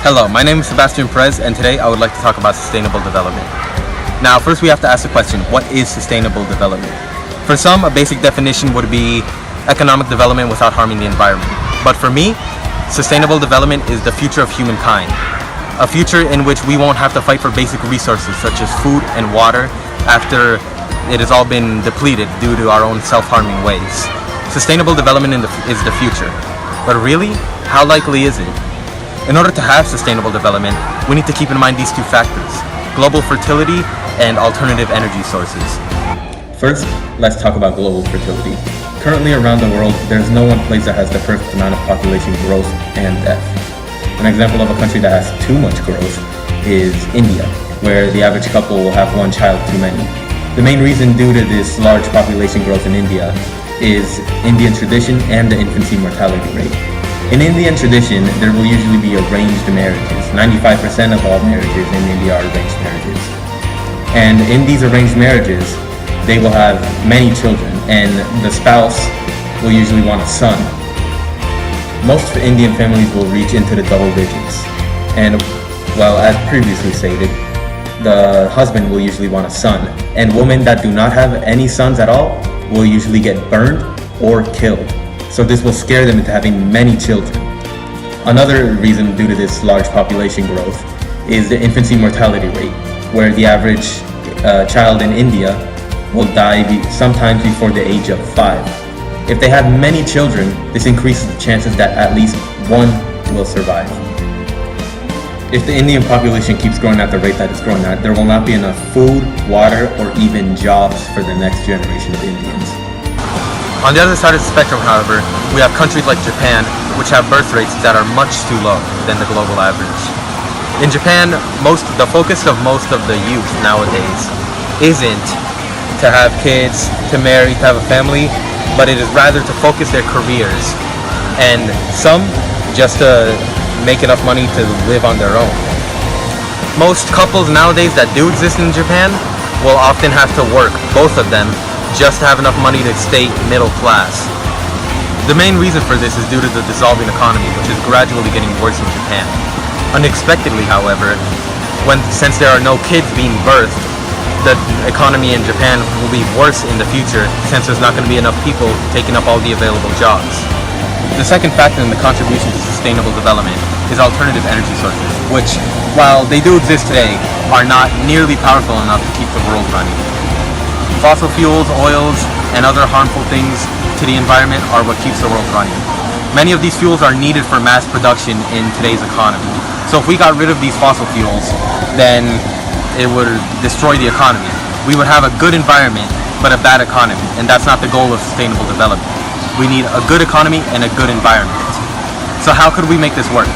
Hello, my name is Sebastián Pérez, and today I would like to talk about sustainable development. Now, first we have to ask the question, what is sustainable development? For some, a basic definition would be economic development without harming the environment. But for me, sustainable development is the future of humankind. A future in which we won't have to fight for basic resources such as food and water after it has all been depleted due to our own self-harming ways. Sustainable development is the future. But really, how likely is it? In order to have sustainable development, we need to keep in mind these two factors: global fertility and alternative energy sources. First, let's talk about global fertility. Currently around the world, there's no one place that has the perfect amount of population growth and death. An example of a country that has too much growth is India, where the average couple will have one child too many. The main reason due to this large population growth in India is Indian tradition and the infancy mortality rate. In Indian tradition, there will usually be arranged marriages. 95% of all marriages in India are arranged marriages. And in these arranged marriages, they will have many children, and the spouse will usually want a son. Most Indian families will reach into the double digits. And, well, as previously stated, the husband will usually want a son. And women that do not have any sons at all will usually get burned or killed. So this will scare them into having many children. Another reason due to this large population growth is the infancy mortality rate, where the average child in India will die sometimes before the age of 5. If they have many children, this increases the chances that at least one will survive. If the Indian population keeps growing at the rate that it's growing at, there will not be enough food, water, or even jobs for the next generation of Indians. On the other side of the spectrum, however, we have countries like Japan, which have birth rates that are much too low than the global average. In Japan, the focus of most of the youth nowadays isn't to have kids, to marry, to have a family, but it is rather to focus their careers, and some just to make enough money to live on their own. Most couples nowadays that do exist in Japan will often have to work, both of them, just to have enough money to stay middle class. The main reason for this is due to the dissolving economy, which is gradually getting worse in Japan. Unexpectedly, however, since there are no kids being birthed, the economy in Japan will be worse in the future since there's not going to be enough people taking up all the available jobs. The second factor in the contribution to sustainable development is alternative energy sources, which, while they do exist today, are not nearly powerful enough to keep the world running. Fossil fuels, oils, and other harmful things to the environment are what keeps the world running. Many of these fuels are needed for mass production in today's economy. So if we got rid of these fossil fuels, then it would destroy the economy. We would have a good environment, but a bad economy, and that's not the goal of sustainable development. We need a good economy and a good environment. So how could we make this work?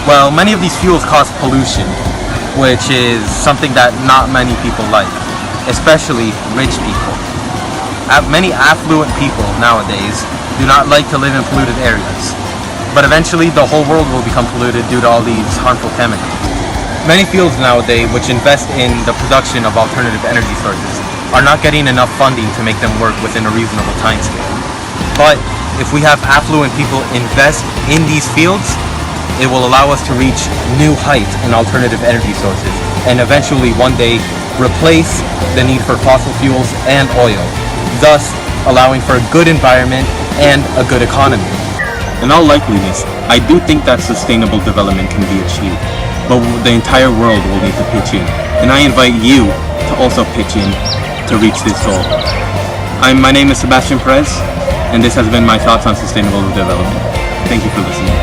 Well, many of these fuels cause pollution, which is something that not many people like, especially rich people. Many affluent people nowadays do not like to live in polluted areas, but eventually the whole world will become polluted due to all these harmful chemicals. Many fields nowadays which invest in the production of alternative energy sources are not getting enough funding to make them work within a reasonable time scale. But if we have affluent people invest in these fields, it will allow us to reach new heights in alternative energy sources and eventually one day replace the need for fossil fuels and oil, thus allowing for a good environment and a good economy. In all likeliness, I do think that sustainable development can be achieved, but the entire world will need to pitch in, and I invite you to also pitch in to reach this goal. My name is Sebastián Pérez, and this has been my thoughts on sustainable development. Thank you for listening.